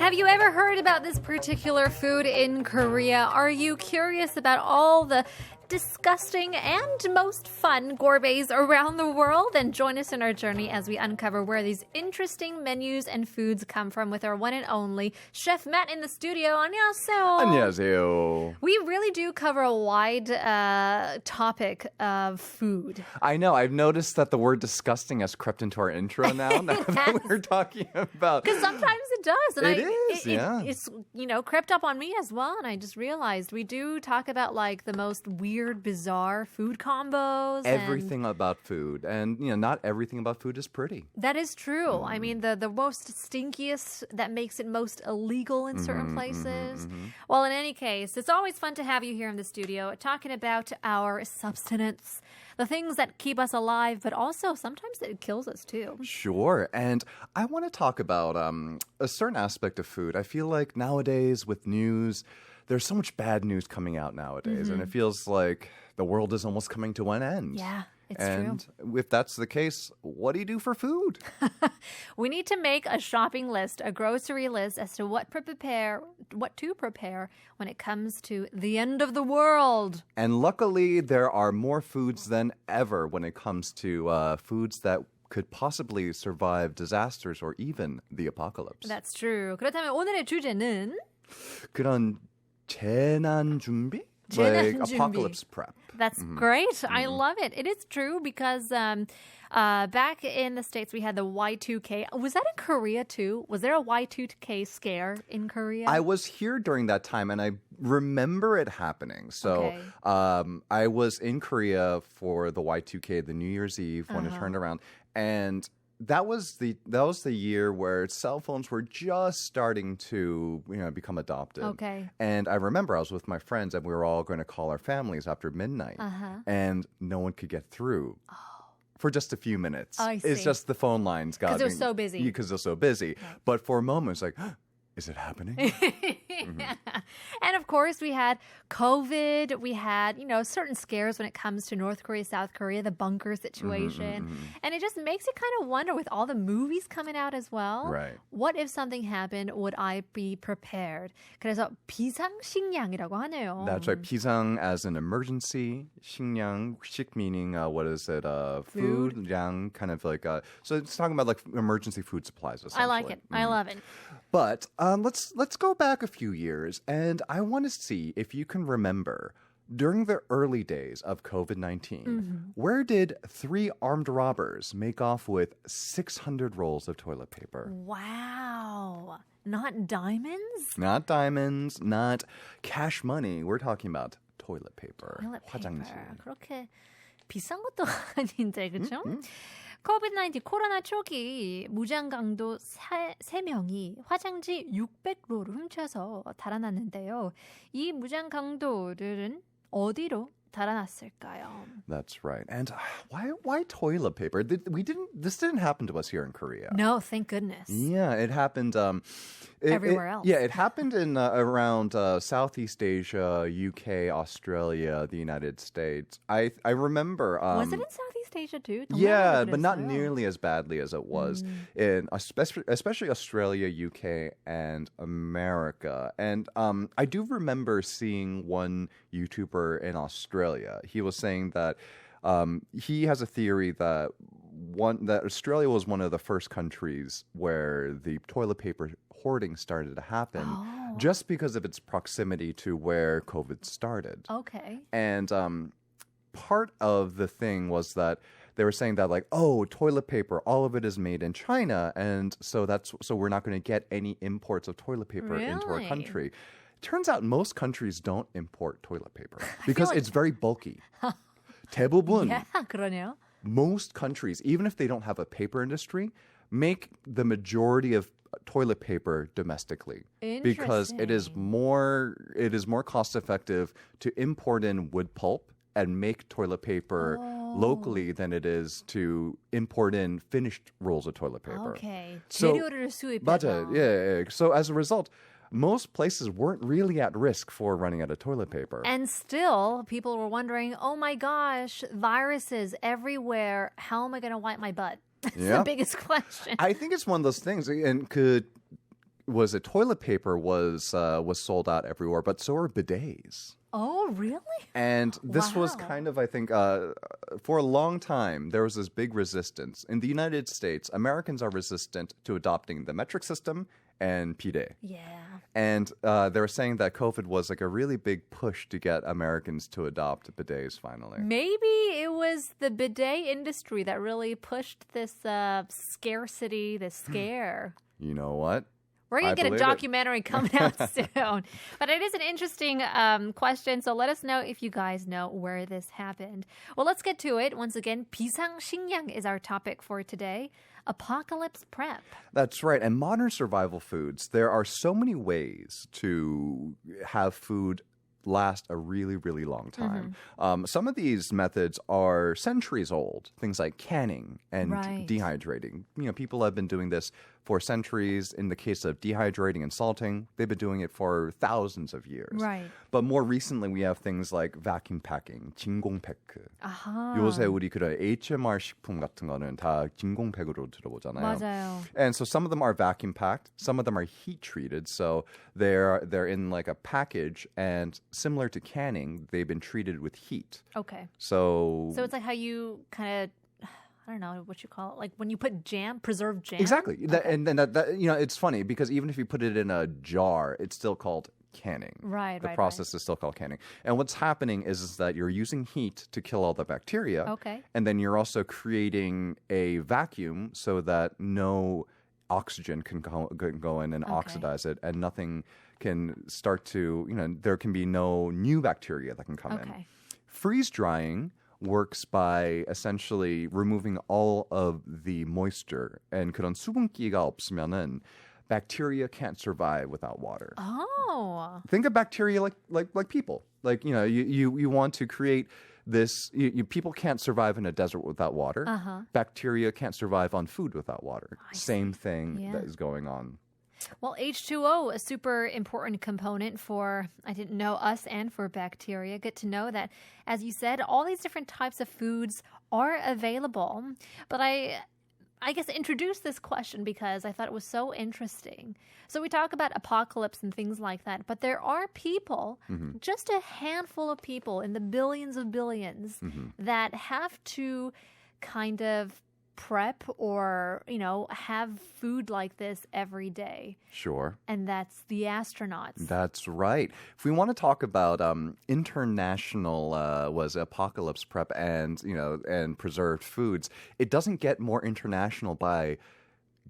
Have you ever heard about this particular food in Korea? Are you curious about all the disgusting and most fun gourmets around the world? And join us in our journey as we uncover where these interesting menus and foods come from with our one and only Chef Matt in the studio. 안녕하세요. 안녕하세요. We really do cover a wide topic of food. I know. I've noticed that the word disgusting has crept into our intro now that we're talking about. Because sometimes it does. And It's, crept up on me as well. And I just realized we do talk about like the most weird, bizarre food combos. Everything about food. And, not everything about food is pretty. That is true. I mean, the most stinkiest that makes it most illegal in certain places. Well, in any case, it's always fun to have you here in the studio talking about our substance, the things that keep us alive, but also sometimes it kills us too. Sure. And I want to talk about a certain aspect of food. I feel like nowadays with news, there's so much bad news coming out nowadays. And it feels like the world is almost coming to an end. Yeah. It's and true. If that's the case, what do you do for food? We need to make a shopping list, a grocery list as to what to prepare when it comes to the end of the world. And luckily, there are more foods than ever when it comes to foods that could possibly survive disasters or even the apocalypse. That's true. 그렇다면 오늘의 주제는 그런 재난 준비? 재난 like 준비. apocalypse prep. That's great. I love it. It is true because back in the States, we had the Y2K. Was that in Korea too? Was there a Y2K scare in Korea? I was here during that time, and I remember it happening. So Okay. I was in Korea for the Y2K, the New Year's Eve, when it turned around. And that was the year where cell phones were just starting to become adopted. Okay. And I remember I was with my friends and we were all going to call our families after midnight, and no one could get through. For just a few minutes. I It's see. just the phone lines got 'Cause they're so busy. Because they're so busy. But for a moment, it's like, is it happening? And of course, we had COVID. We had, certain scares when it comes to North Korea, South Korea, the bunker situation. And it just makes you kind of wonder with all the movies coming out as well. Right. What if something happened? Would I be prepared? 그래서 비상식량이라고 하네요. That's right. 비상 as an emergency. 식량, 식 meaning, what is it? Food. 양, kind of like, so it's talking about like emergency food supplies, essentially. I like it. I love it. But let's go back a few years, and I want to see if you can remember during the early days of COVID-19, where did 3 armed robbers make off with 600 rolls of toilet paper? Wow. Not diamonds? Not diamonds, not cash money. We're talking about toilet paper. toilet paper. 화장지. 그렇게 비싼 것도 아닌데, 그렇죠? 코비드-19 코로나 초기 무장 강도 3명이 화장지 600로를 훔쳐서 달아났는데요. 이 무장 강도들은 어디로 달아났을까요? That's right. And why toilet paper? This didn't happen to us here in Korea. No, thank goodness. Yeah, it happened Everywhere else. Yeah, it happened in around Southeast Asia, UK, Australia, the United States. I remember. Was it in Southeast Asia too? Yeah, but not 그랬어요. nearly as badly as it was in especially Australia, UK, and America. And I do remember seeing one YouTuber in Australia. He was saying that he has a theory that Australia was one of the first countries where the toilet paper hoarding started to happen just because of its proximity to where COVID started. Okay. And part of the thing was that they were saying that toilet paper, all of it is made in China, and so we're not going to get any imports of toilet paper into our Really? country. Turns out most countries don't import toilet paper because like- it's very bulky. 대부분, Yeah, 그러네요. most countries, even if they don't have a paper industry, make the majority of toilet paper domestically because it is more cost effective to import in wood pulp and make toilet paper locally than it is to import in finished rolls of toilet paper. Okay. So- 재료를 수입해서. 맞아요. Yeah. So as a result, most places weren't really at risk for running out of toilet paper. And still, people were wondering, oh my gosh, viruses everywhere. How am I going to wipe my butt? That's Yeah. the biggest question. I think it's one of those things, and was it toilet paper was sold out everywhere, but so are bidets. Oh, really? And this was Wow. kind of, I think, for a long time, there was this big resistance. In the United States, Americans are resistant to adopting the metric system and bidet. Yeah. And they were saying that COVID was like a really big push to get Americans to adopt bidets finally. Maybe it was the bidet industry that really pushed this scarcity, this scare. You know what? We're going I to get a believe it. documentary coming out soon. But it is an interesting question, so let us know if you guys know where this happened. Well, let's get to it. Once again, 비상식량 is our topic for today. Apocalypse prep. That's right. And modern survival foods, there are so many ways to have food last a really, really long time. Some of these methods are centuries old, things like canning and Right. dehydrating. You know, people have been doing this for centuries. In the case of dehydrating and salting, they've been doing it for thousands of years. Right. But more recently, we have things like vacuum packing, 진공팩. 아하. 요새 우리 그런 HMR 식품 같은 거는 다 진공팩으로 들어오잖아요. 맞아요. And so some of them are vacuum packed, some of them are heat treated. So they're in like a package, and similar to canning, they've been treated with heat. Okay. So So it's like how you kind of, I don't know what you call it, like when you put jam, preserved jam? exactly, and then that you know, it's funny because even if you put it in a jar, it's still called canning. Right, The right, process is still called canning. And what's happening is that you're using heat to kill all the bacteria. Okay. And then you're also creating a vacuum so that no oxygen can go in and Okay. oxidize it, and nothing can start to, you know, there can be no new bacteria that can come in. Okay. Freeze drying works by essentially removing all of the moisture, and 그런 수분기가 없으면은 bacteria can't survive without water. Oh. Think of bacteria like people. Like, you know, you want to create this. People can't survive in a desert without water. Uh-huh. Bacteria can't survive on food without water. I Same thing Yeah. that is going on. Well, H2O, a super important component for, I didn't know, us and for bacteria. Good to know that, as you said, all these different types of foods are available. But I guess introduce this question because I thought it was so interesting. So we talk about apocalypse and things like that, but there are people, just a handful of people in the billions of billions that have to kind of prep or, you know, have food like this every day. Sure. And that's the astronauts. That's right. If we want to talk about international was apocalypse prep and, you know, and preserved foods, it doesn't get more international by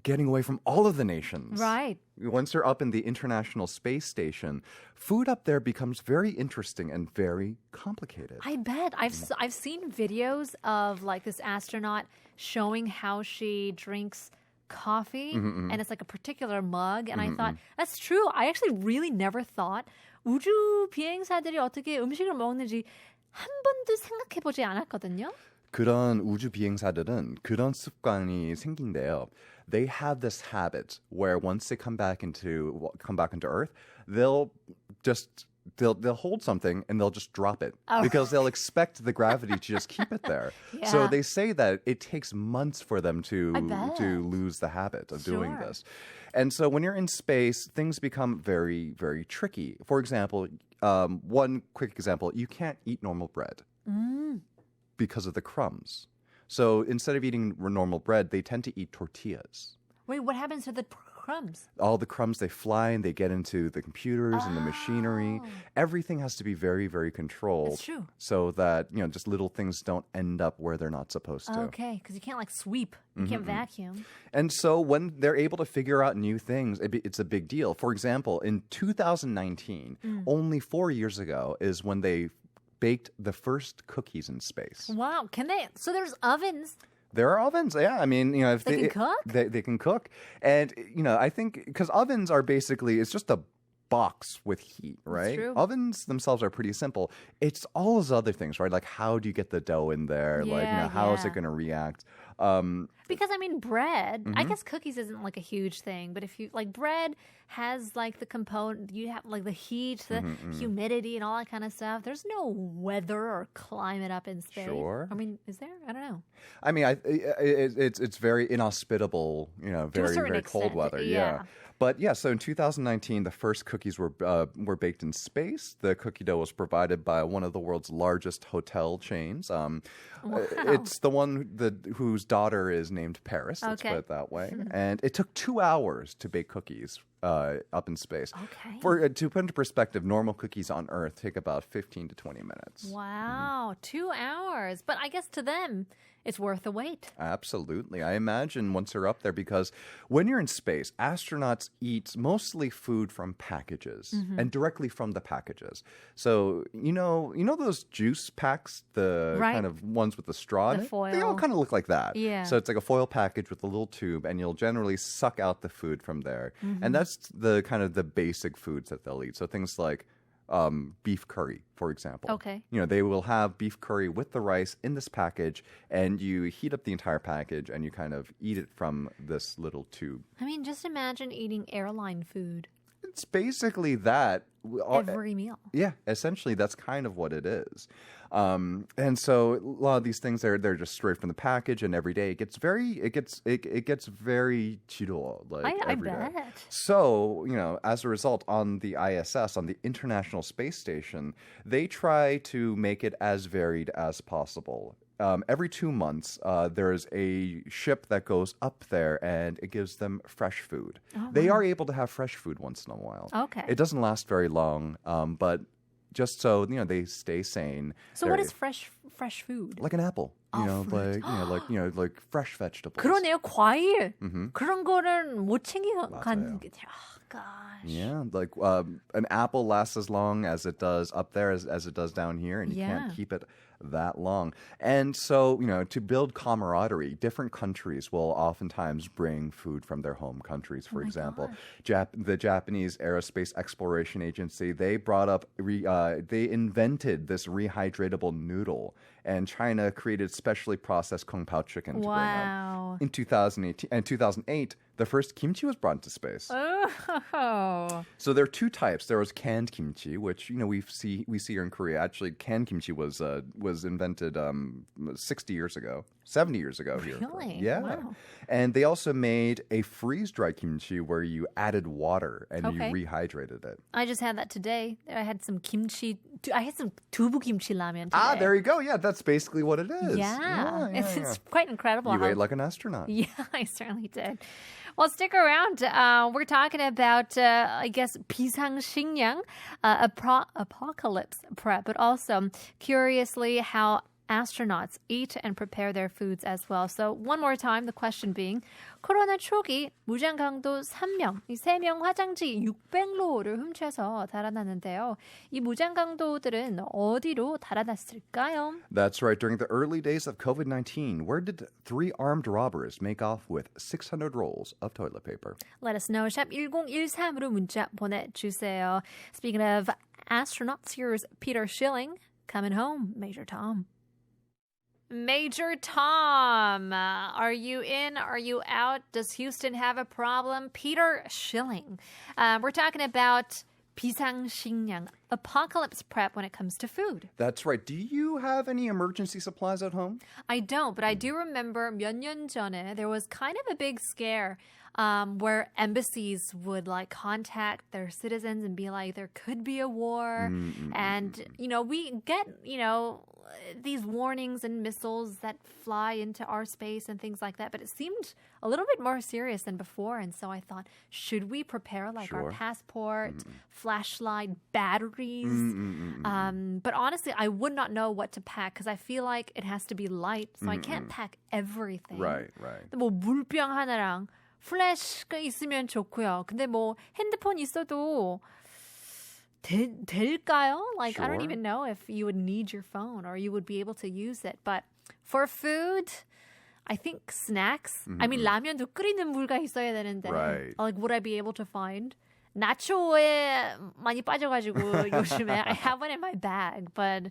getting away from all of the nations. Right. Once you're up in the International Space Station, food up there becomes very interesting and very complicated. I bet. I've seen videos of like this astronaut showing how she drinks coffee, and it's like a particular mug. And I thought, that's true. I actually really never thought 우주 비행사들이 어떻게 음식을 먹는지 한 번도 생각해보지 않았거든요. 그런 우주 비행사들은 그런 습관이 생긴대요. They have this habit where once they come back into Earth, they'll hold something and they'll just drop it because they'll expect the gravity to just keep it there. Yeah. So they say that it takes months for them I bet. to lose the habit of doing Sure. this. And so when you're in space, things become very, very tricky. For example, one quick example, you can't eat normal bread because of the crumbs. So instead of eating normal bread, they tend to eat tortillas. Wait, what happens to the crumbs? All the crumbs, they fly and they get into the computers and the machinery. Everything has to be very, very controlled. It's true. So that, you know, just little things don't end up where they're not supposed to. Okay, because you can't like sweep. You can't vacuum. And so when they're able to figure out new things, it's a big deal. For example, in 2019, only 4 years ago, is when they baked the first cookies in space. Wow, can they? So there's ovens. There are ovens, yeah. I mean, you know, if They can cook? they can cook, and you know, I think because ovens are basically it's just a box with heat, right? true. Ovens themselves are pretty simple. It's all those other things, right? Like how do you get the dough in there? Like, you know, how is Yeah. it going to react? Because I mean, bread. I guess cookies isn't like a huge thing, but if you like bread has like the component, you have like the heat, the humidity, and all that kind of stuff. There's no weather or climate up in space. Sure. I mean, is there? I don't know. I mean, it's very inhospitable, you know, To a very certain very cold extent, weather. yeah. But yeah, so in 2019, the first cookies were baked in space. The cookie dough was provided by one of the world's largest hotel chains. It's the one whose daughter is named Paris. Let's put it that way. And it took 2 hours to bake cookies up in space. Okay. To put into perspective, normal cookies on Earth take about 15 to 20 minutes. Wow, 2 hours. But I guess to them, it's worth the wait. Absolutely. I imagine once they're up there, because when you're in space, astronauts eat mostly food from packages and directly from the packages. So, you know those juice packs, the kind of ones with the straw in it? foil. They all kind of look like that. Yeah. So it's like a foil package with a little tube, and you'll generally suck out the food from there. And that's the kind of the basic foods that they'll eat. So things like beef curry, for example. Okay. They will have beef curry with the rice in this package, and you heat up the entire package, and you kind of eat it from this little tube. I mean, just imagine eating airline food. It's basically that. Every meal. Yeah, essentially, that's kind of what it is. And so a lot of these things, they're just straight from the package, and every day it gets very chido, like I every day. bet. So, as a result, on the ISS, on the International Space Station, they try to make it as varied as possible. Every 2 months, there's a ship that goes up there, and it gives them fresh food. They are able to have fresh food once in a while. Okay. It doesn't last very long, but just so they stay sane. So what is fresh food? Like an apple, fruit. like fresh vegetables. 그러네요. 과일. 그런 거는 못 챙겨가는 게. Oh, gosh. Yeah, like an apple lasts as long as it does up there as it does down here, and you can't keep it that long. And so, to build camaraderie, different countries will oftentimes bring food from their home countries. For example, the Japanese Aerospace Exploration Agency, they brought up, they invented this rehydratable noodle, and China created specially processed Kung Pao chicken to bring up. In 2008, the first kimchi was brought into space. Oh. So there are two types. There was canned kimchi, which we see here in Korea. Actually, canned kimchi was invented 70 years ago here. Really? Yeah. Wow. And they also made a freeze-dried kimchi where you added water and you rehydrated it. I just had that today. I had some kimchi. I had some dubu kimchi ramen today. Ah, there you go. Yeah, that's basically what it is. Yeah. It's quite incredible. You ate like an astronaut. Yeah, I certainly did. Well, stick around. We're talking about, I guess, 비상식량, apocalypse prep, but also, curiously, how astronauts eat and prepare their foods as well. So one more time, the question being, 코로나 초기 무장 강도 3명, 이 3명 화장지 600로를 훔쳐서 달아났는데요. 이 무장 강도들은 어디로 달아났을까요? That's right. During the early days of COVID-19, where did 3 armed robbers make off with 600 rolls of toilet paper? Let us know. 샵 1013으로 문자 보내주세요. Speaking of astronauts, here's Peter Schilling, Coming Home, Major Tom. Major Tom, are you in? Are you out? Does Houston have a problem? Peter Schilling. We're talking about 비상식량, apocalypse prep when it comes to food. That's right. Do you have any emergency supplies at home? I don't, but I do remember 몇 년 전에 there was kind of a big scare where embassies would contact their citizens and be like, there could be a war. And, we get, these warnings and missiles that fly into our space and things like that. But it seemed a little bit more serious than before. And so I thought, should we prepare our passport, flashlight, batteries? But honestly, I would not know what to pack because I feel like it has to be light. So I can't pack everything. Right. 뭐 물병 하나랑 플래시가 있으면 좋고요. 근데 뭐 핸드폰 있어도 될까요? I don't even know if you would need your phone or you would be able to use it. But for food, I think snacks. I mean, 라면도 끓이는 물가 있어야 되는데. Right. Would I be able to find? 나초에 많이 빠져가지고 요즘에 I have one in my bag, but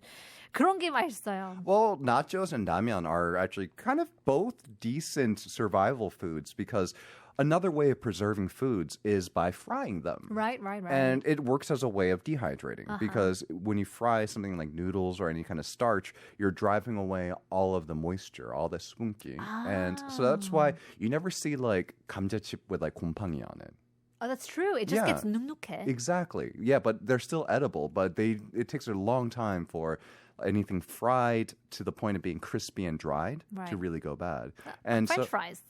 그런 게 맛있어요. Well, nachos and ramyeon are actually kind of both decent survival foods because another way of preserving foods is by frying them. Right. And it works as a way of dehydrating because when you fry something like noodles or any kind of starch, you're driving away all of the moisture, all the sunki. And so that's why you never see 감자칩 with 곰팡이 on it. Oh, that's true. It just Yeah. gets 눅눅해. Exactly. Yeah, but they're still edible, but it takes a long time for anything fried to the point of being crispy and dried to Right. really go bad. French fries.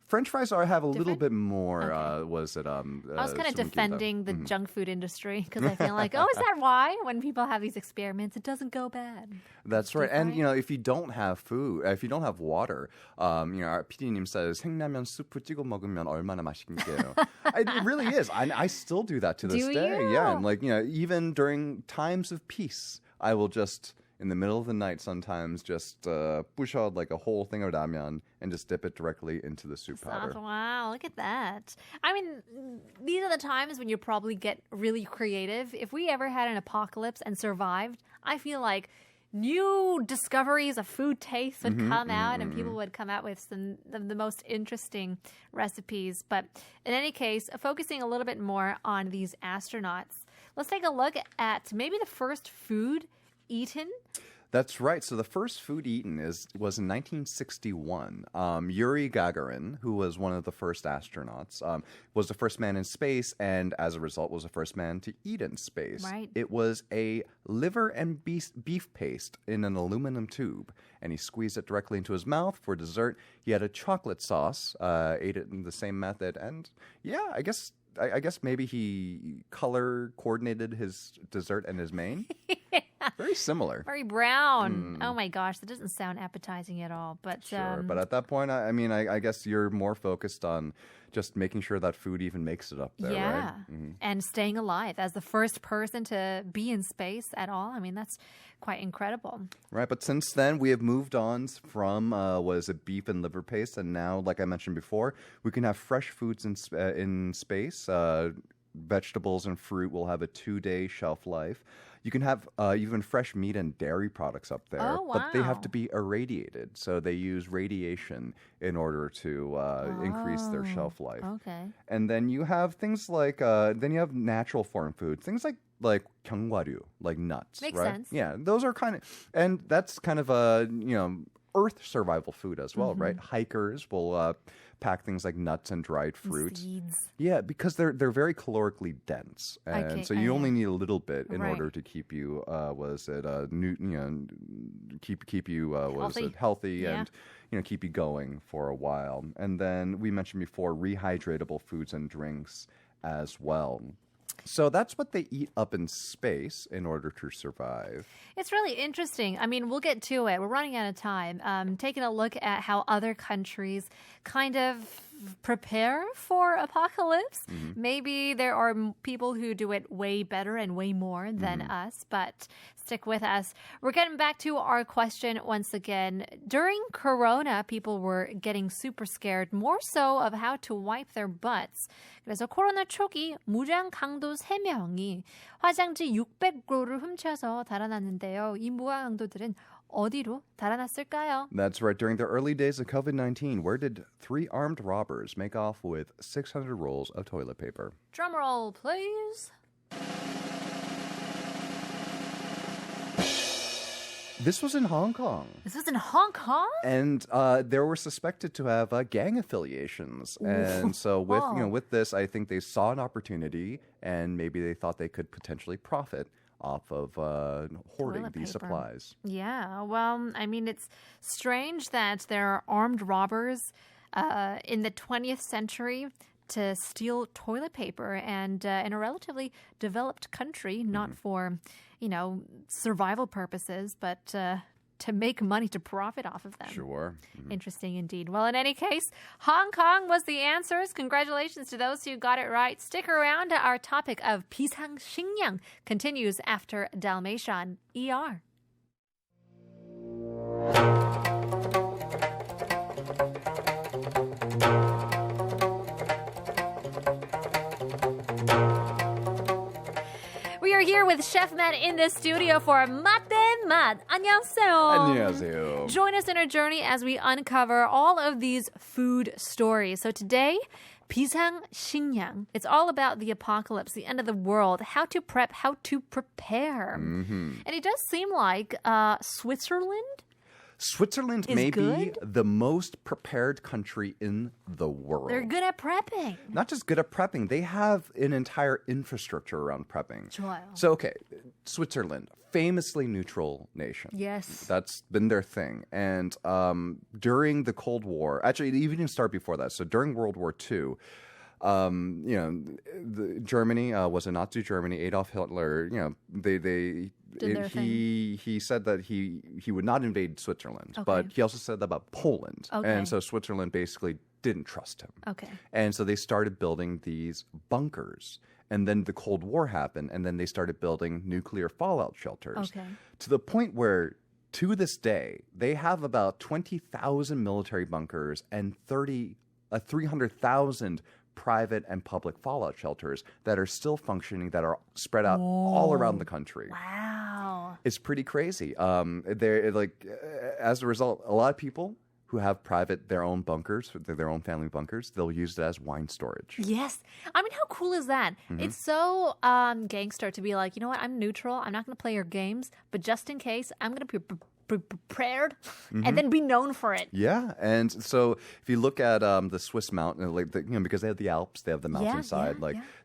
French fries have a little Different? bit more. Okay. Was it? I was kind of sumungimba. defending the junk food industry because I feel like, oh, is that why when people have these experiments, it doesn't go bad? That's right. And different. if you don't have food, if you don't have water, our PD님 says 생라면 수프 찍어 먹으면 얼마나 맛있게요. It really is. I still do that to this Do day. you? Yeah, and even during times of peace, I will just in the middle of the night sometimes just push out like a whole thing of ramen and just dip it directly into the soup powder. Wow, look at that. I mean, these are the times when you probably get really creative. If we ever had an apocalypse and survived, I feel like new discoveries of food taste would come out and people would come out with some of the most interesting recipes. But in any case, focusing a little bit more on these astronauts, let's take a look at maybe the first food eaten. That's right. So the first food eaten was in 1961. Yuri Gagarin, who was one of the first astronauts, was the first man in space, and as a result, was the first man to eat in space. Right. It was a liver and beef paste in an aluminum tube, and he squeezed it directly into his mouth for dessert. He had a chocolate sauce, ate it in the same method, and yeah, I guess maybe he color coordinated his dessert and his main. Very similar. Very brown. Oh my gosh, that doesn't sound appetizing at all. But Sure, but at that point, I guess you're more focused on just making sure that food even makes it up there, yeah, right? and staying alive as the first person to be in space at all. I mean, that's quite incredible. Right, but since then, we have moved on from, beef and liver paste, and now, like I mentioned before, we can have fresh foods in space. Vegetables and fruit will have a 2-day shelf life. You can have even fresh meat and dairy products up there, Oh, but they have wow. to be irradiated. So they use radiation in order to increase their shelf life. Okay. And then you have things like then you have natural foreign food, things like 견과류, like nuts. Makes right? sense. Yeah, those are and that's kind of a Earth survival food as well, right? Hikers will pack things like nuts and dried fruits. Seeds. Yeah, because they're very calorically dense, and Okay, so you yeah. only need a little bit in Right. order to keep you keep you Healthy. healthy Yeah. and keep you going for a while. And then we mentioned before rehydratable foods and drinks as well. So that's what they eat up in space in order to survive. It's really interesting. I mean, we'll get to it. We're running out of time. Taking a look at how other countries kind of prepare for apocalypse. Maybe there are people who do it way better and way more than us, but stick with us. We're getting back to our question once again. During Corona, people were getting super scared, more so of how to wipe their butts. 그래서 코로나 초기 무장 강도 3명이 화장지 600로를 훔쳐서 달아났는데요. 이 무장 강도들은 어디로 달아났을까요? That's right. During the early days of COVID-19, where did 3 armed robbers make off with 600 rolls of toilet paper? Drumroll, please. This was in Hong Kong. This was in Hong Kong? And they were suspected to have gang affiliations, and so with this, I think they saw an opportunity, and maybe they thought they could potentially profit off of hoarding Toilet these paper. supplies. Yeah, well, I mean, it's strange that there are armed robbers in the 20th century to steal toilet paper and in a relatively developed country, not for, survival purposes, but to make money, to profit off of them. Sure. Interesting indeed. Well, in any case, Hong Kong was the answers. Congratulations to those who got it right. Stick around. Our topic of 비상식량 continues after Dalmatian ER. We are here with Chef Matt in the studio for 맛 대 맛. 안녕하세요. 안녕하세요. Join us in our journey as we uncover all of these food stories. So today, 비상식량. It's all about the apocalypse, the end of the world, how to prep, how to prepare. And it does seem like Switzerland Switzerland Is may be good? the most prepared country in the world. They're good at prepping. Not just good at prepping, they have an entire infrastructure around prepping. 좋아요. So, okay, Switzerland, famously neutral nation. Yes. That's been their thing. And during the Cold War, actually, it even didn't start before that. So during World War II, Germany was a Nazi Germany. Adolf Hitler, they Did their he said that he would not invade Switzerland, but Okay. he also said that about Poland. Okay. And so Switzerland basically didn't trust him. Okay. And so they started building these bunkers. And then the Cold War happened, and then they started building nuclear fallout shelters. Okay. To the point where, to this day, they have about 20,000 military bunkers and 300,000 private and public fallout shelters that are still functioning, that are spread out all around the country. Wow. It's pretty crazy. They're like, as a result, a lot of people who have their own bunkers, their own family bunkers, they'll use it as wine storage. Yes. I mean, how cool is that? Mm-hmm. It's so gangster to be like, you know what? I'm neutral. I'm not going to play your games, but just in case, I'm going to be prepared and then be known for it. Yeah, and so if you look at the Swiss mountain, like because they have the Alps, they have the mountainside.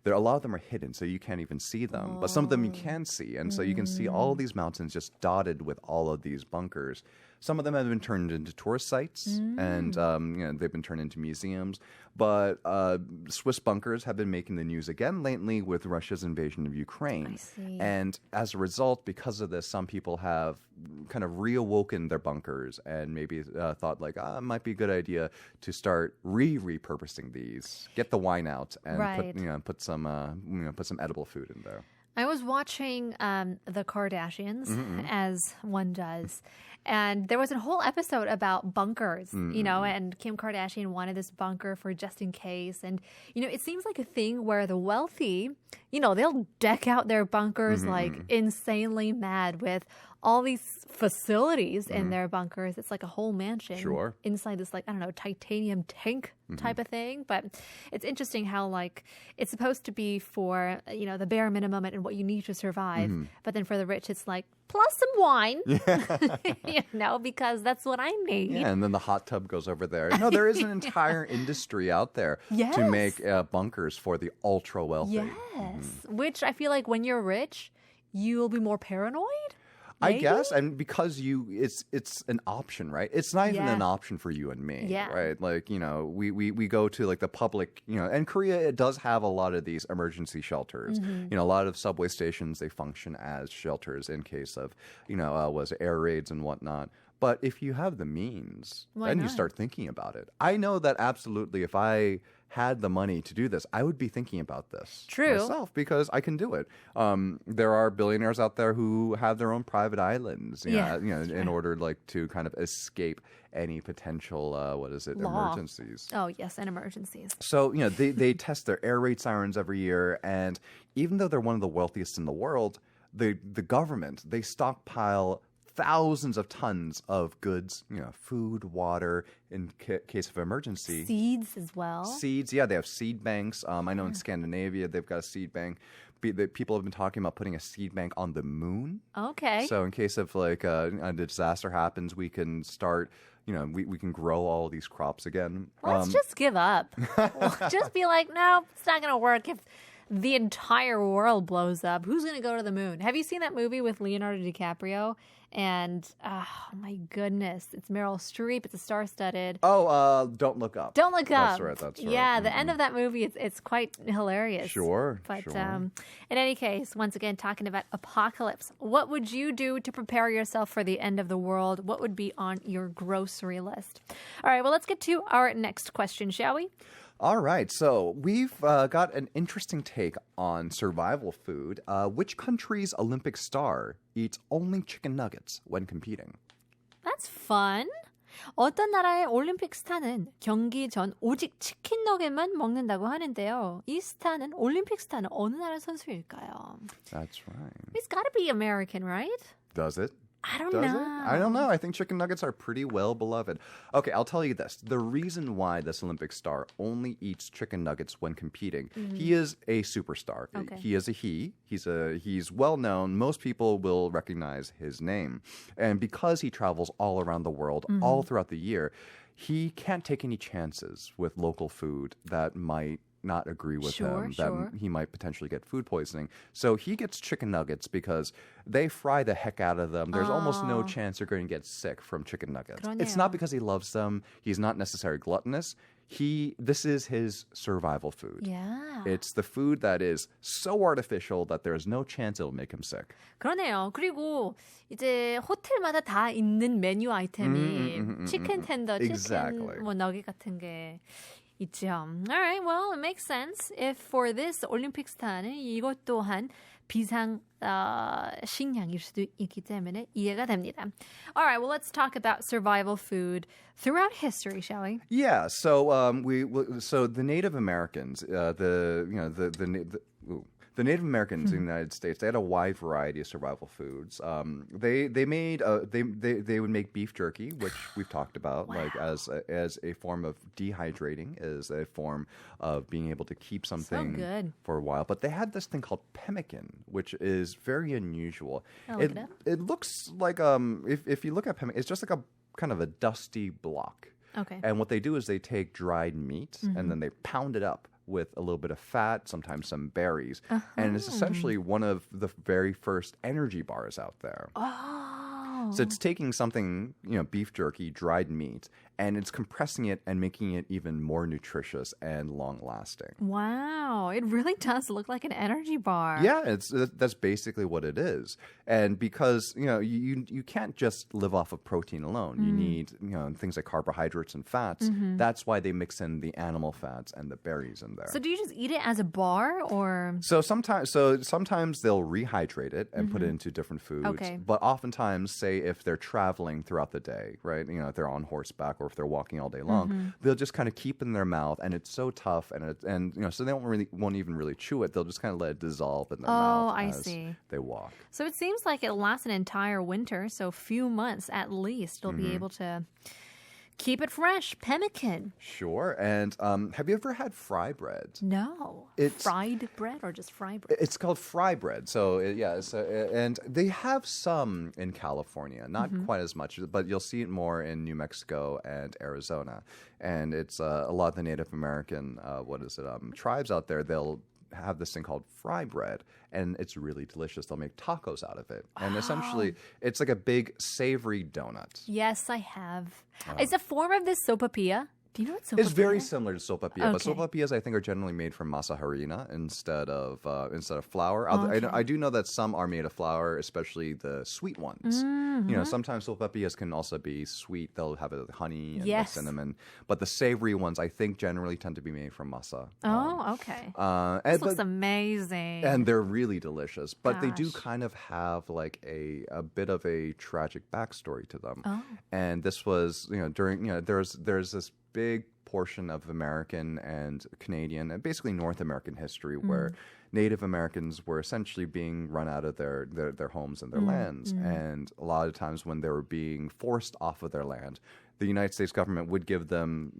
There, a lot of them are hidden, so you can't even see them. But some of them you can see, and so you can see all these mountains just dotted with all of these bunkers. Some of them have been turned into tourist sites, and they've been turned into museums. But Swiss bunkers have been making the news again lately with Russia's invasion of Ukraine. I see. And as a result, because of this, some people have kind of reawoken their bunkers and maybe thought like, it might be a good idea to start repurposing these, get the wine out, and put some edible food in there. I was watching the Kardashians, as one does. And there was a whole episode about bunkers, and Kim Kardashian wanted this bunker for just in case. And, it seems like a thing where the wealthy, they'll deck out their bunkers like insanely mad with all these facilities in their bunkers. It's like a whole mansion inside this, like, I don't know, titanium tank type of thing. But it's interesting how, like, it's supposed to be for, the bare minimum and what you need to survive. But then for the rich, it's like, plus some wine, because that's what I need. Yeah, and then the hot tub goes over there. No, there is an entire industry out there to make bunkers for the ultra wealthy. Yes, which I feel like when you're rich, you'll be more paranoid. I guess, and because it's an option, right? It's not even an option for you and me, right? Like, we go to like the public, and Korea, it does have a lot of these emergency shelters. A lot of subway stations, they function as shelters in case of, air raids and whatnot. But if you have the means, then you start thinking about it. I know that absolutely if I had the money to do this, I would be thinking about this myself because I can do it. There are billionaires out there who have their own private islands, in order like to kind of escape any potential emergencies. Oh yes, and emergencies. So they test their air raid sirens every year, and even though they're one of the wealthiest in the world, the government, they stockpile thousands of tons of goods, food, water, in case of emergency. Seeds as well. Seeds, they have seed banks. I know in Scandinavia they've got a seed bank. People have been talking about putting a seed bank on the moon. Okay. So in case of like a disaster happens, we can start. We can grow all these crops again. Let's just give up. Just be like, no, it's not going to work if the entire world blows up. Who's going to go to the moon? Have you seen that movie with Leonardo DiCaprio? And, oh my goodness, it's Meryl Streep. It's a star-studded. Don't Look Up. Don't Look Up. That's right. Yeah, the end of that movie, it's quite hilarious. Sure. But in any case, once again, talking about apocalypse, what would you do to prepare yourself for the end of the world? What would be on your grocery list? All right, well, let's get to our next question, shall we? All right, so we've got an interesting take on survival food. Which country's Olympic star eats only chicken nuggets when competing? That's fun. 어떤 나라의 올림픽 스타는 경기 전 오직 치킨 너겟만 먹는다고 하는데요. 이 스타는 올림픽 스타는 어느 나라 선수일까요? That's right. It's got to be American, right? Does it? I don't Does know. it? I don't know. I think chicken nuggets are pretty well beloved. Okay, I'll tell you this. The reason why this Olympic star only eats chicken nuggets when competing, he is a superstar. Okay. He is a he. He's well known. Most people will recognize his name. And because he travels all around the world, all throughout the year, he can't take any chances with local food that might not agree with him, that he might potentially get food poisoning. So he gets chicken nuggets because they fry the heck out of them. There's almost no chance you're going to get sick from chicken nuggets. It's not because he loves them. He's not necessarily gluttonous. This is his survival food. Yeah. It's the food that is so artificial that there's no chance it'll make him sick. 그러네요. 그리고 이제 호텔마다 다 있는 메뉴 아이템이 치킨 텐더, Exactly. 치킨 뭐 너겟 같은 게 있죠. All right, well, it makes sense. If for this Olympic star는 이것 또한 비상 식량일 수도 있기 때문에 이해가 됩니다. All right, well, let's talk about survival food throughout history, shall we? Yeah. So so the Native Americans, the Native Americans in the United States, they had a wide variety of survival foods. They would make beef jerky, which we've talked about, like as a form of dehydrating, as a form of being able to keep something for a while. But they had this thing called pemmican, which is very unusual. It looks like if you look at pemmican, it's just like a kind of a dusty block. Okay. And what they do is they take dried meat and then they pound it up with a little bit of fat, sometimes some berries. And it's essentially one of the very first energy bars out there. Oh. So it's taking something, beef jerky, dried meat, and it's compressing it and making it even more nutritious and long-lasting. Wow, it really does look like an energy bar. Yeah, that's basically what it is. And because, you can't just live off of protein alone. You need, things like carbohydrates and fats. That's why they mix in the animal fats and the berries in there. So do you just eat it as a bar or? So sometimes they'll rehydrate it and put it into different foods. Okay. But oftentimes, say if they're traveling throughout the day, right? If they're on horseback or if they're walking all day long, they'll just kind of keep it in their mouth, and it's so tough, and so they won't even really chew it. They'll just kind of let it dissolve in their mouth as they walk. So it seems like it lasts an entire winter, so a few months at least. You'll be able to keep it fresh. Pemmican. Sure. And have you ever had fry bread? No. Fried bread or just fry bread? It's called fry bread. So, and they have some in California, not quite as much, but you'll see it more in New Mexico and Arizona. And it's a lot of the Native American, tribes out there, they'll have this thing called fry bread, and it's really delicious. They'll make tacos out of it. And essentially, it's like a big savory donut. Yes, I have. It's a form of this sopapilla. Do you know what sopapilla? It's very similar to sopapilla, but Okay. sopapillas I think are generally made from masa harina instead of flour. Okay. I do know that some are made of flour, especially the sweet ones. Sometimes sopapillas can also be sweet. They'll have it with honey and the cinnamon. But the savory ones, I think, generally tend to be made from masa. Okay. This looks amazing. And they're really delicious. But they do Gosh. kind of have like a bit of a tragic backstory to them. Oh. And this was, during, there's this big portion of American and Canadian and basically North American history where Native Americans were essentially being run out of their homes and their lands. And a lot of times when they were being forced off of their land, the United States government would give them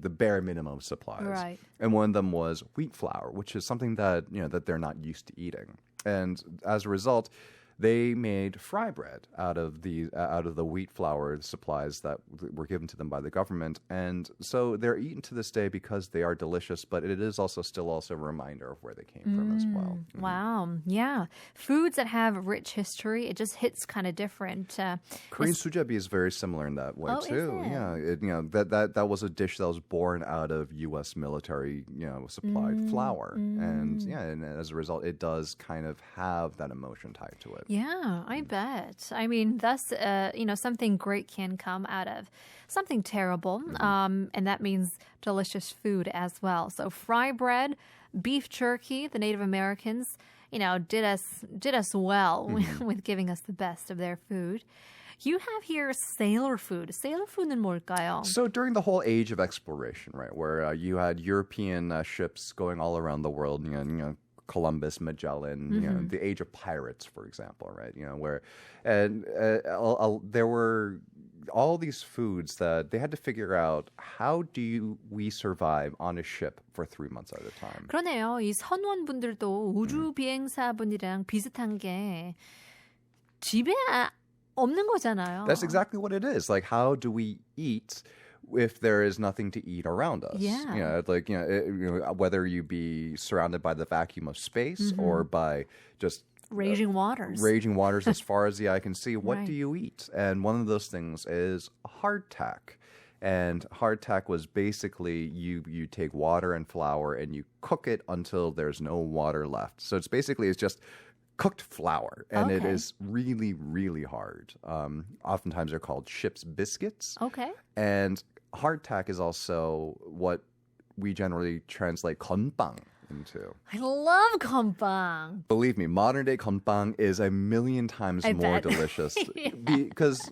the bare minimum supplies. Right. And one of them was wheat flour, which is something that, that they're not used to eating. And as a result, they made fry bread out of the wheat flour supplies that were given to them by the government, and so they're eaten to this day because they are delicious. But it is also a reminder of where they came from as well. Wow, yeah, foods that have rich history, it just hits kind of different. Korean sujabi is very similar in that way too. Is it? Yeah, that was a dish that was born out of U.S. military supplied flour, and as a result, it does kind of have that emotion tied to it. Yeah, I bet. I mean, thus, something great can come out of something terrible, and that means delicious food as well. So fry bread, beef jerky, the Native Americans, did us well with giving us the best of their food. You have here sailor food. Sailor food는 뭘까요? So during the whole age of exploration, right, where you had European ships going all around the world, Columbus, Magellan, the age of pirates, for example, right? Where there were all these foods that they had to figure out how we survive on a ship for 3 months at a time. 그러네요. 이 선원분들도 우주 비행사분이랑 비슷한 게 집에 없는 거잖아요. That's exactly what it is. Like, how do we eat if there is nothing to eat around us? Yeah. Whether you be surrounded by the vacuum of space or by just raging waters. Raging waters as far as the eye can see. What Right. do you eat? And one of those things is hardtack. And hardtack was basically you take water and flour and you cook it until there's no water left. So it's just cooked flour, and it is really, really hard. Oftentimes they're called ship's biscuits. Okay. And hardtack is also what we generally translate 건빵 into. I love 건빵. Believe me, modern day 건빵 is a million times I more bet. delicious because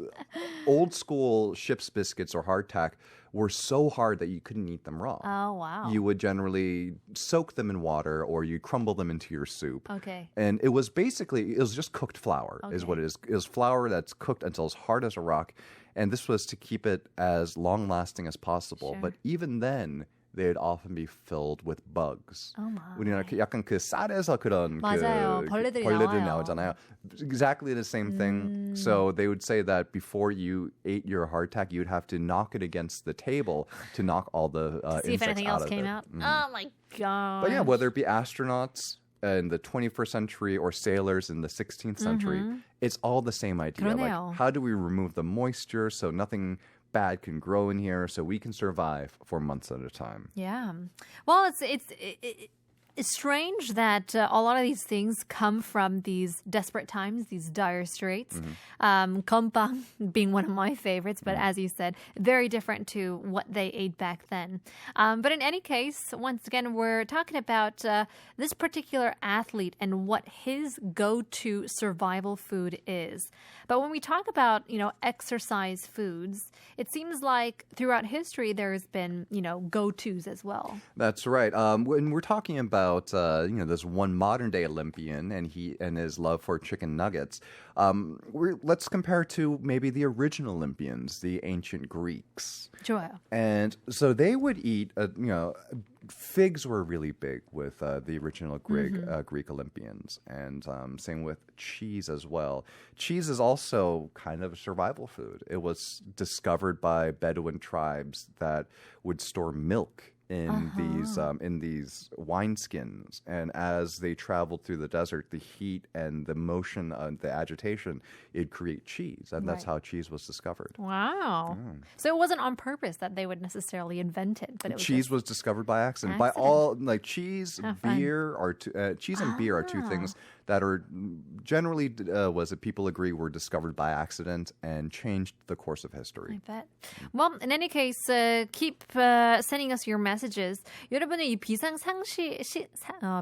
old school ship's biscuits or hardtack were so hard that you couldn't eat them raw. Oh, wow. You would generally soak them in water or you crumble them into your soup. Okay. And it was just cooked flour is what it is. It was flour that's cooked until it's hard as a rock. And this was to keep it as long lasting as possible. Sure. But even then, they'd often be filled with bugs. Oh my. 우리나라 약간 그 쌀에서 그런 맞아요. 벌레들이 나와요. 나오잖아요. Exactly the same thing. So they would say that before you ate your hardtack, you'd have to knock it against the table to knock all the See if insects anything out else of came it. out. Oh my god. But yeah, whether it be astronauts in the 21st century or sailors in the 16th century, it's all the same idea. 그러네요. Like, how do we remove the moisture so nothing bad can grow in here so we can survive for months at a time? Yeah. Well, it's strange that a lot of these things come from these desperate times, these dire straits. Kompang being one of my favorites, but as you said, very different to what they ate back then. But in any case, once again, we're talking about this particular athlete and what his go-to survival food is. But when we talk about, exercise foods, it seems like throughout history there's been, go-tos as well. That's right. When we're talking about this one modern day Olympian and his love for chicken nuggets, let's compare to maybe the original Olympians, the ancient Greeks. 좋아요. And so they would eat, figs were really big with the original Greek Olympians, and same with cheese as well. Cheese is also kind of a survival food. It was discovered by Bedouin tribes that would store milk in these wineskins, and as they traveled through the desert, the heat and the motion and the agitation, it'd create cheese, and that's how cheese was discovered. Wow. So it wasn't on purpose that they would necessarily invent it, but it was Cheese was discovered by accident. By all, like cheese, beer are cheese and beer are two things that are generally people agree were discovered by accident and changed the course of history. I bet. Well, in any case, keep sending us your messages. 여러분의 이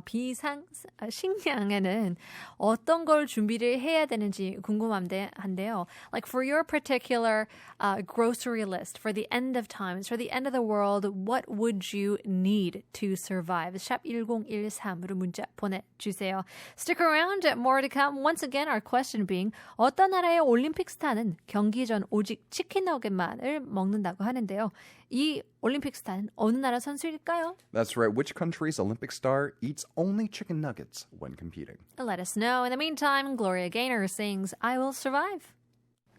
비상식량에는 어떤 걸 준비를 해야 되는지 궁금한데요. Like for your particular grocery list for the end of times, for the end of the world, what would you need to survive? 샵 1013으로 문자 보내주세요. Stick around. More to come. Once again, our question being 어떤 나라의 올림픽 스타는 경기 전 오직 치킨 너겟만을 먹는다고 하는데요. 이 올림픽 스타는 어느 나라 선수일까요? That's right. Which country's Olympic star eats only chicken nuggets when competing? Let us know. In the meantime, Gloria Gaynor sings I Will Survive.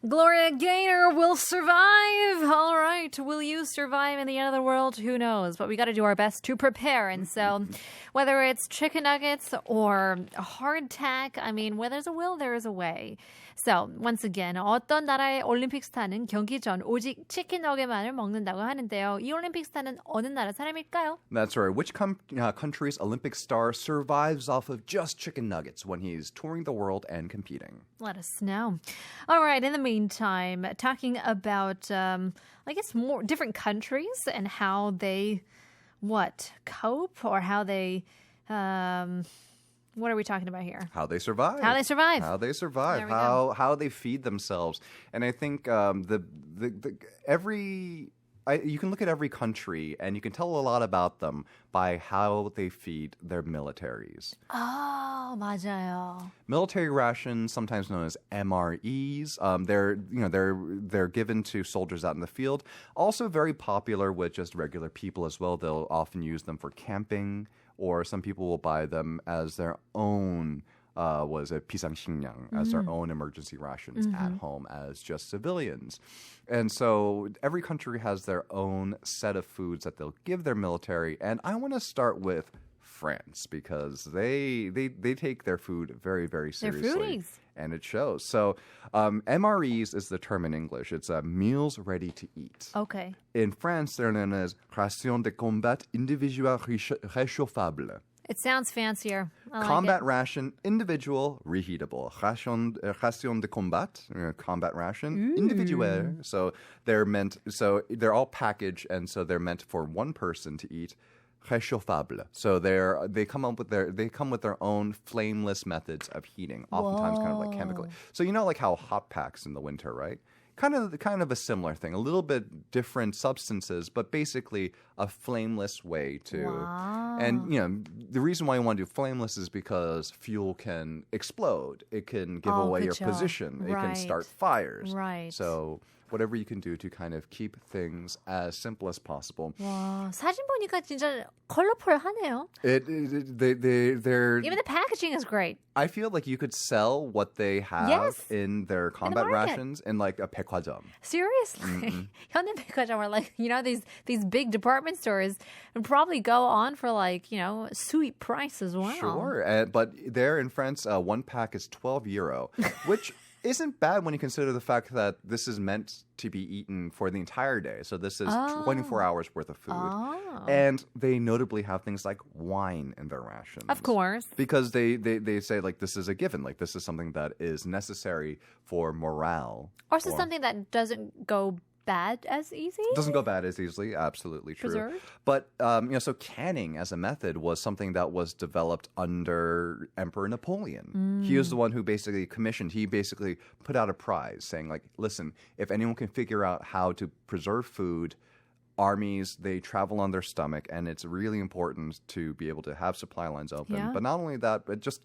Gloria Gaynor will survive. All right. Will you survive in the end of the world? Who knows? But we got to do our best to prepare. And so whether it's chicken nuggets or hardtack, where there's a will, there is a way. So once again, 어떤 나라의 올림픽 스타는 경기 전 오직 치킨 너겟만을 먹는다고 하는데요. 이 올림픽 스타는 어느 나라 사람일까요? That's right. Which country's Olympic star survives off of just chicken nuggets when he's touring the world and competing? Let us know. All right. In the meantime, talking about, more different countries and how they, cope or how they, what are we talking about here? How they survive. How they survive. How they survive. There we go. How they feed themselves. And I think you can look at every country and you can tell a lot about them by how they feed their militaries. Oh, 맞아요. Military rations, sometimes known as MREs, they're given to soldiers out in the field. Also very popular with just regular people as well. They'll often use them for camping, or some people will buy them as their own 비상식량, as their own emergency rations at home as just civilians. And so every country has their own set of foods that they'll give their military. And I want to start with France because they take their food very, very seriously. They're foodies. And it shows. So MREs is the term in English. It's meals ready to eat. Okay. In France, they're known as ration de combat individuel réchauffable. It sounds fancier. I Combat like ration, individual, reheatable. Ration de combat, combat ration, individuel. So they're all packaged, and so they're meant for one person to eat. Réchauffable. So they come with their own flameless methods of heating, oftentimes kind of like chemically. So you know like how hot packs in the winter, right? Kind of a similar thing, a little bit different substances, but basically a flameless way to. Wow. And the reason why you want to do flameless is because fuel can explode. It can give away your 그쵸. position. It can Right. start fires. Right. So whatever you can do to kind of keep things as simple as possible. 와, 사진 보니까 진짜 컬러풀하네요. They're. Even the packaging is great. I feel like you could sell what they have Yes. in their combat market. rations in like a 백화점. Seriously. 현대백화점 are like, these big department stores would probably go on for like, sweet price as well. Sure, but there in France, one pack is €12, which isn't bad when you consider the fact that this is meant to be eaten for the entire day. So this is 24 hours worth of food. Oh. And they notably have things like wine in their rations. Of course. Because they say like this is a given, like this is something that is necessary for morale. Also something that doesn't go bad as easy. Doesn't go bad as easily. Absolutely true. Preserved. But so canning as a method was something that was developed under Emperor Napoleon. He was the one who basically commissioned. He basically put out a prize saying, like, listen, if anyone can figure out how to preserve food. Armies, they travel on their stomach, and it's really important to be able to have supply lines open. Yeah. But not only that, but just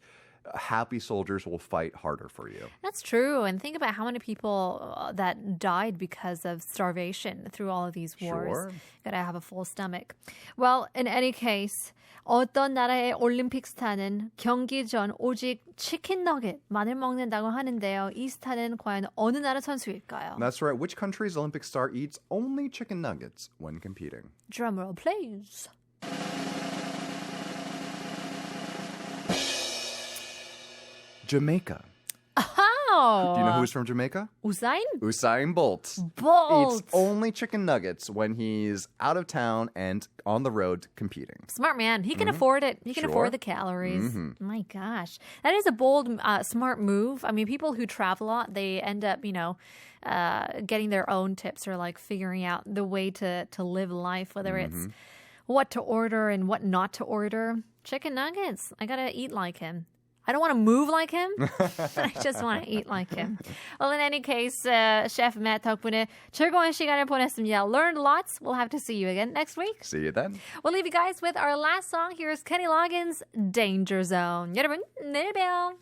happy soldiers will fight harder for you. That's true. And think about how many people that died because of starvation through all of these wars. Sure. Gotta have a full stomach. Well, in any case, 어떤 나라의 올림픽 스타는 경기 전 오직 치킨 너겟만을 먹는다고 하는데요. 이 스타는 과연 어느 나라 선수일까요? That's right. Which country's Olympic star eats only chicken nuggets when competing? Drumroll, please. Jamaica. Oh! Do you know who's from Jamaica? Usain? Usain Bolt. Bolt! Eats only chicken nuggets when he's out of town and on the road competing. Smart man. He can afford it. He can Sure. afford the calories. My gosh. That is a bold, smart move. I mean, people who travel a lot, they end up, getting their own tips or like figuring out the way to live life, whether it's what to order and what not to order. Chicken nuggets. I gotta eat like him. I don't want to move like him. I just want to eat like him. Well, in any case, Chef Matt 덕분에 즐거운 시간을 보냈습니다. Learned lots. We'll have to see you again next week. See you then. We'll leave you guys with our last song. Here's Kenny Loggins' Danger Zone. 여러분, 내일 봬요.